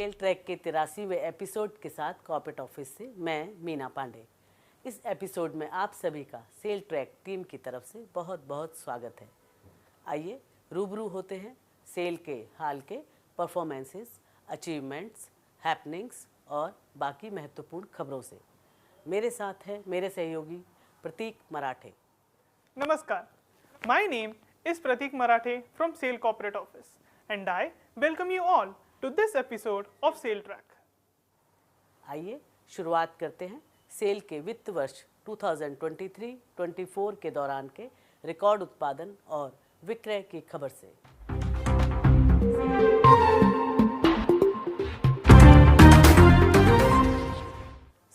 Cell track के 83वें episode के साथ कॉर्पोरेट ऑफिस से मैं मीना पांडे। इस एपिसोड में आप सभी का सेल ट्रैक टीम की तरफ से बहुत बहुत स्वागत है। आइए रूबरू होते हैं सेल के हाल के परफॉर्मेंसेस, अचीवमेंट्स, हैपनिंग्स और बाकी महत्वपूर्ण खबरों से। मेरे साथ है मेरे सहयोगी प्रतीक मराठे। Namaskar. My name is Pratik Marathe from Sale Corporate Office and I welcome you all to this episode of Sale Track. आइए शुरुआत करते हैं सेल के वित्त वर्ष 2023-24 के दौरान के रिकॉर्ड उत्पादन और विक्रय की खबर से।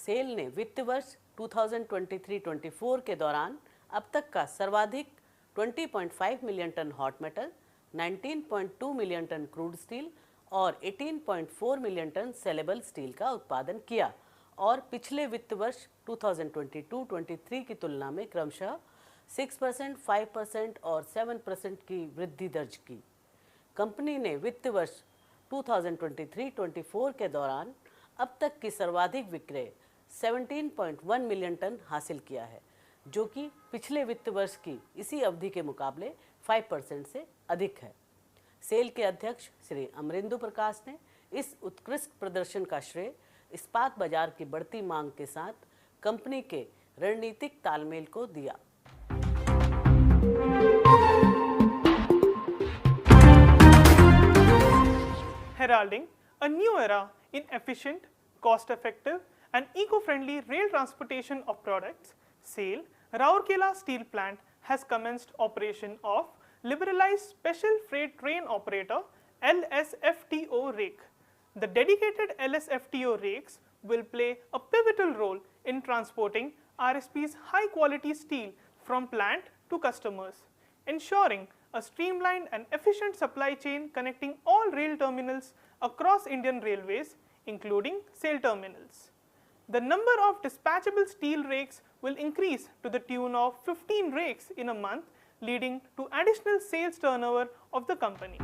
सेल ने वित्त वर्ष 2023-24 के दौरान अब तक का सर्वाधिक 20.5 million ton hot metal, 19.2 million ton crude steel और 18.4 मिलियन टन सेलेबल स्टील का उत्पादन किया और पिछले वित्त वर्ष 2022-23 की तुलना में क्रमशः 6%, 5% और 7% की वृद्धि दर्ज की। कंपनी ने वित्त वर्ष 2023-24 के दौरान अब तक की सर्वाधिक विक्रय 17.1 मिलियन टन हासिल किया है, जो कि पिछले वित्त वर्ष की इसी अवधि के मुकाबले 5% से अधिक है। सेल के अध्यक्ष श्री अमरेंदु प्रकाश ने इस उत्कृष्ट प्रदर्शन का श्रेय इस्पात बाजार की बढ़ती मांग के साथ कंपनी के रणनीतिक तालमेल को दिया। Heralding a new era in efficient, cost-effective and eco-friendly rail transportation of products, SAIL Rourkela Steel Plant has commenced operation of Liberalized Special Freight Train Operator LSFTO rake. The dedicated LSFTO rakes will play a pivotal role in transporting RSP's high-quality steel from plant to customers, ensuring a streamlined and efficient supply chain connecting all rail terminals across Indian railways, including SAIL terminals. The number of dispatchable steel rakes will increase to the tune of 15 rakes in a month, leading to additional sales turnover of the company.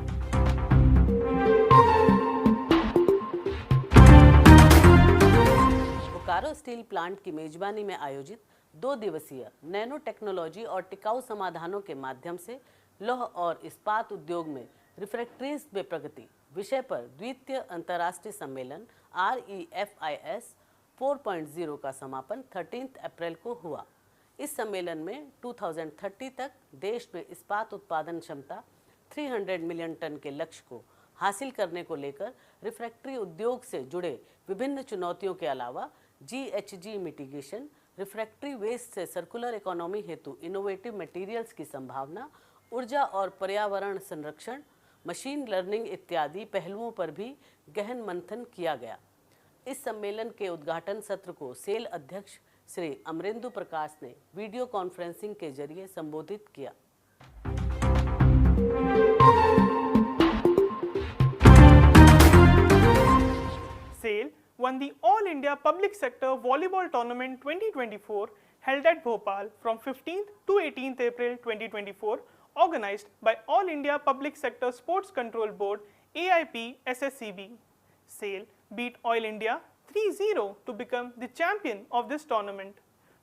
Bokaro steel plant की मेजबानी में आयोजित 2 दिवसीय nano technology और टिकाऊ समाधानों के माध्यम से लौह और इस्पात उद्योग में रिफ्रैक्टरीज में प्रगति विषय पर द्वितीय अंतर्राष्ट्रीय सम्मेलन REFIS 4.0 का समापन 13 अप्रैल को हुआ। इस सम्मेलन में 2030 तक देश में इस्पात उत्पादन क्षमता 300 मिलियन टन के लक्ष्य को हासिल करने को लेकर रिफ्रैक्टरी उद्योग से जुड़े विभिन्न चुनौतियों के अलावा GHG मिटिगेशन, रिफ्रैक्टरी वेस्ट से सर्कुलर इकोनॉमी हेतु इनोवेटिव मटेरियल्स की संभावना, ऊर्जा और पर्यावरण संरक्षण, मशीन लर्निंग इत्यादि पहलुओं पर भी गहन मंथन किया गया। इस सम्मेलन के उद्घाटन सत्र को सेल अध्यक्ष श्री अमरेंदु प्रकाश ने वीडियो कॉन्फ्रेंसिंग के जरिए संबोधित किया। SAIL won the All India Public Sector Volleyball Tournament 2024 held at Bhopal from 15th to 18th April 2024, organized by All India Public Sector Sports Control Board AIP SSCB. SAIL beat Oil India 3-0 to become the champion of this tournament.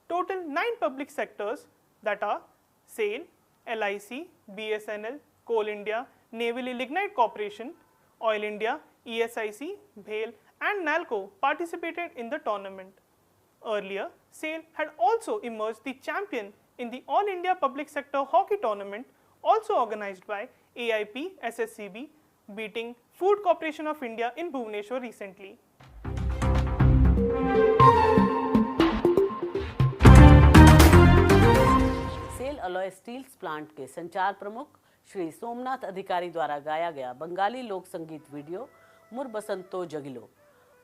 Total 9 public sectors, that are SAIL, LIC, BSNL, Coal India, Naval Lignite Corporation, Oil India, ESIC, BHEL and NALCO participated in the tournament. Earlier, SAIL had also emerged the champion in the All India Public Sector Hockey Tournament, also organized by AIP SSCB, beating Food Corporation of India in Bhubaneswar recently. SAIL alloy steels plant के संचार प्रमुख श्री सोमनाथ अधिकारी द्वारा गाया गया बंगाली लोक संगीत video मुर बसंतो जगिलो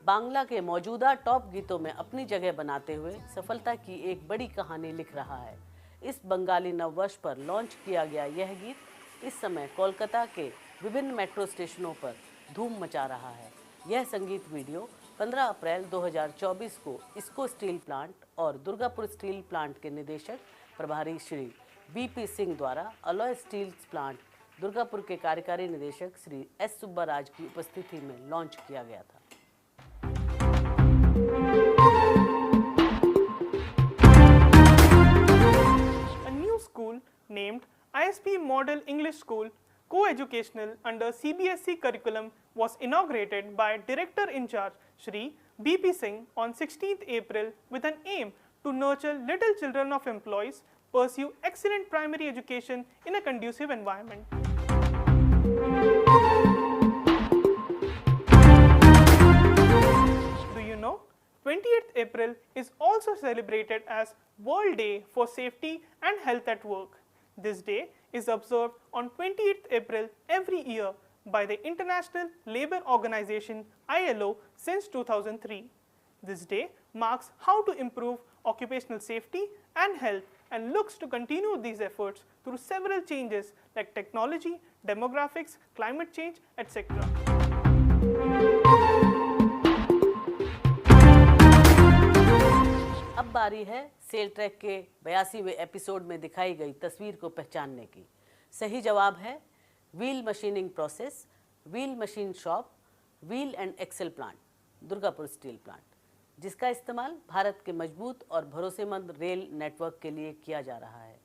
बांग्ला के मौजूदा टॉप गीतों में अपनी जगह बनाते हुए सफलता की एक बड़ी कहानी लिख रहा है। इस बंगाली नववर्ष पर लॉन्च किया गया यह गीत इस समय कोलकाता के विभिन्न मेट्रो स्टेशनों पर धूम मचा रहा है। यह संगीत वीडियो 15 अप्रैल 2024 को इस्को स्टील प्लांट और दुर्गापुर स्टील प्लांट के निदेशक प्रभारी श्री BP सिंह द्वारा अलॉय स्टील्स प्लांट दुर्गापुर के कार्यकारी निदेशक श्री S सुब्बाराज की उपस्थिति में लॉन्च किया गया था। A new school named ISP Model English School Co-Educational under CBSE curriculum was inaugurated by Director in Charge Shri BP Singh on 16th April with an aim to nurture little children of employees pursue excellent primary education in a conducive environment. Do you know 28th April is also celebrated as World Day for Safety and Health at Work. This day is observed on 28th April every year by the International Labour Organization ILO since 2003. This day marks how to improve occupational safety and health and looks to continue these efforts through several changes like technology, demographics, climate change, etc. अब बारी है cell track के 82वें episode में दिखाई गई तस्वीर को पहचानने की। सही जवाब है wheel machining process, wheel machine shop, wheel and axle plant, Durgapur steel plant, जिसका इस्तेमाल भारत के मजबूत और भरोसेमंद रेल नेटवर्क के लिए किया जा रहा है।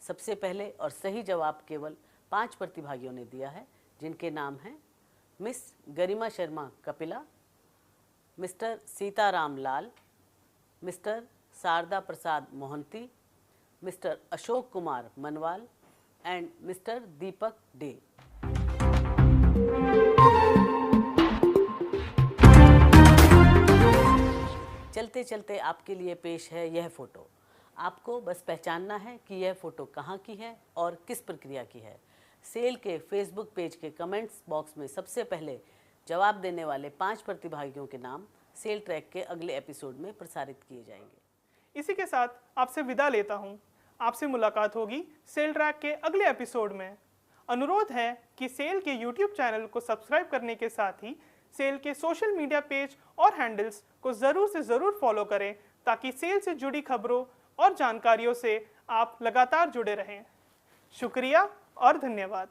सबसे पहले और सही जवाब केवल 5 प्रतिभागियों ने दिया है, जिनके नाम हैं miss Garima Sharma Kapila, mister Sitaram Lal, mister Sharada Prasad Mohanty, mister Ashok Kumar Manwal and mister Deepak Dey. चलते चलते आपके लिए पेश है यह फोटो। आपको बस पहचानना है कि यह फोटो कहाँ की है और किस प्रक्रिया की है। सेल के फेसबुक पेज के कमेंट्स बॉक्स में सबसे पहले जवाब देने वाले 5 प्रतिभागियों के नाम सेल ट्रैक के अगले एपिसोड में प्रसारित किए जाएंगे। इसी के साथ आपसे विदा लेता हूँ। आपसे मुलाकात होगी सेल ट्रैक के अगले एपिसोड में। अनुरोध है कि सेल के YouTube चैनल को सब्सक्राइब करने के साथ ही सेल के सोशल मीडिया पेज और हैंडल्स को ज़रूर से ज़रूर फॉलो करें, ताकि सेल से जुड़ी खबरों और जानकारियों से आप लगातार जुड़े रहें। शुक्रिया और धन्यवाद।